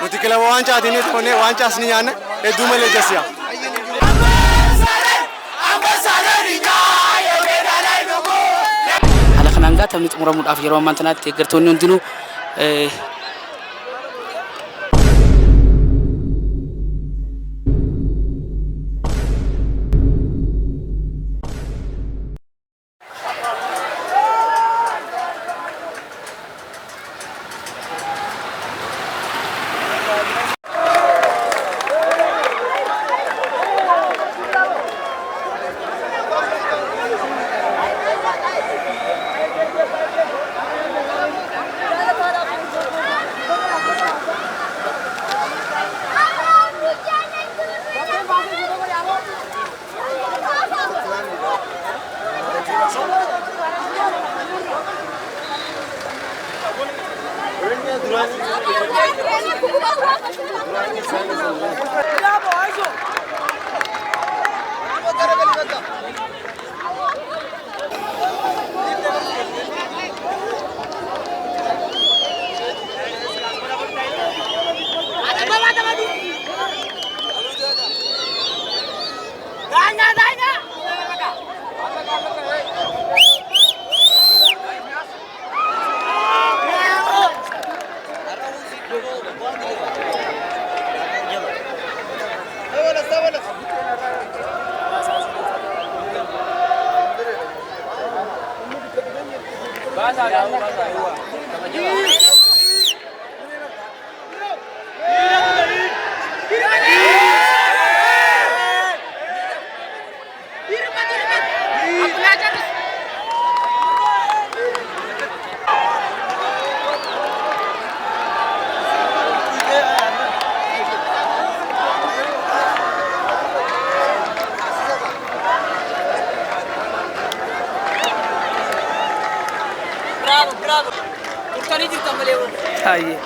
nuti kilaba waancaa atiin toone waancaa asni nyaanne hedduu malee jessiya. Haala kanaan gaa taphni xumuramuudhaaf yeroo ammaa tanaatti deeggartoonni hundinuu Aye.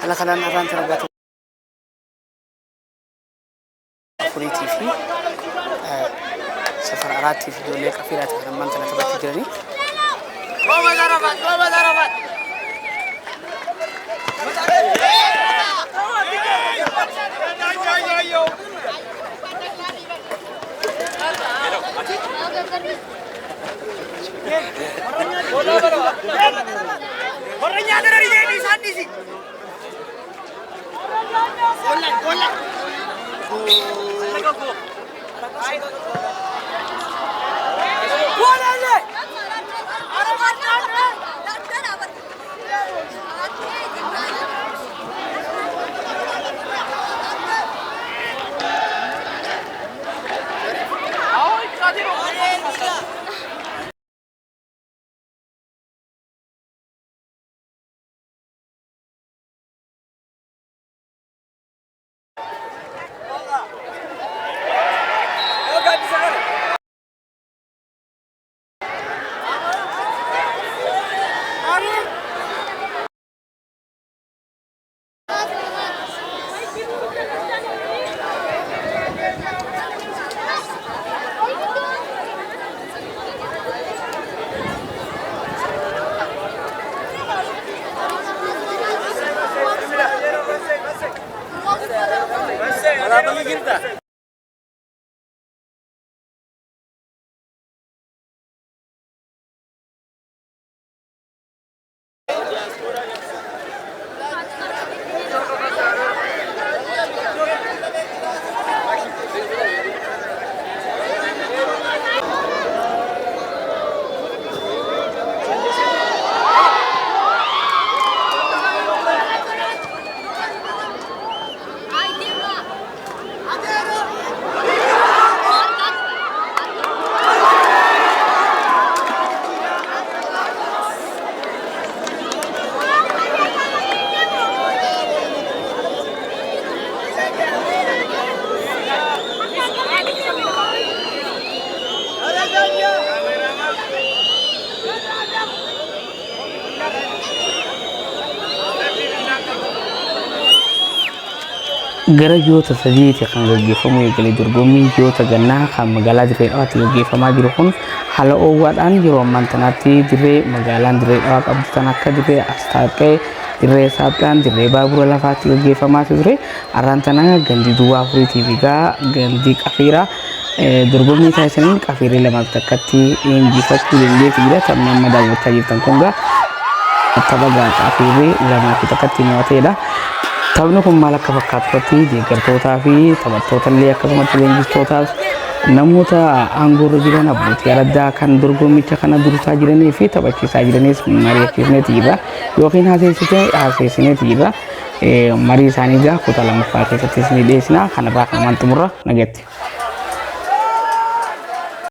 Ala kanaan arraan tarbaatu kuriitii fi safara araattii fi ijoollee qafiiraati kan ammaan tana taphatti jiranii. gara ji'oota sadiiti kan gaggeeffamu eegalee dorgommii ji'oota gannaa kan magaalaa Dirree Dhawaatti gaggeeffamaa jiru kun haala oowwaadhaan yeroo ammaan tanaatti dirree magaalaan Dirree Dhawaa qabdu kan akka dirree Astaaqee, dirree Saaphaan, dirree Baabura Lafaatti gaggeeffamaa ture. Arraan tana gandi duwwaa afuriitii fi gandi Qafiiraa dorgommii taasisaniin Qafiirri lamaaf takkatti injifachuu dandeettiidha. Taphni amma daawwachaa jirtan kun tapha Qafiirri lamaaf takkatti mo'ateedha. Taphni kun maal akka fakkaatutti deeggartootaa fi taphattoota illee akkasumas leenjistootaas namoota aangoorra jiran abbootii araddaa kan dorgommicha kana dursaa jiranii fi taphachiisaa jiranis mari'achiisneetiirra yookiin haasofsiisneetiirra marii isaanii kutaa lammaffaa keessatti isin dhiyeessina. Kanarraa kan waan xumurra nagatti.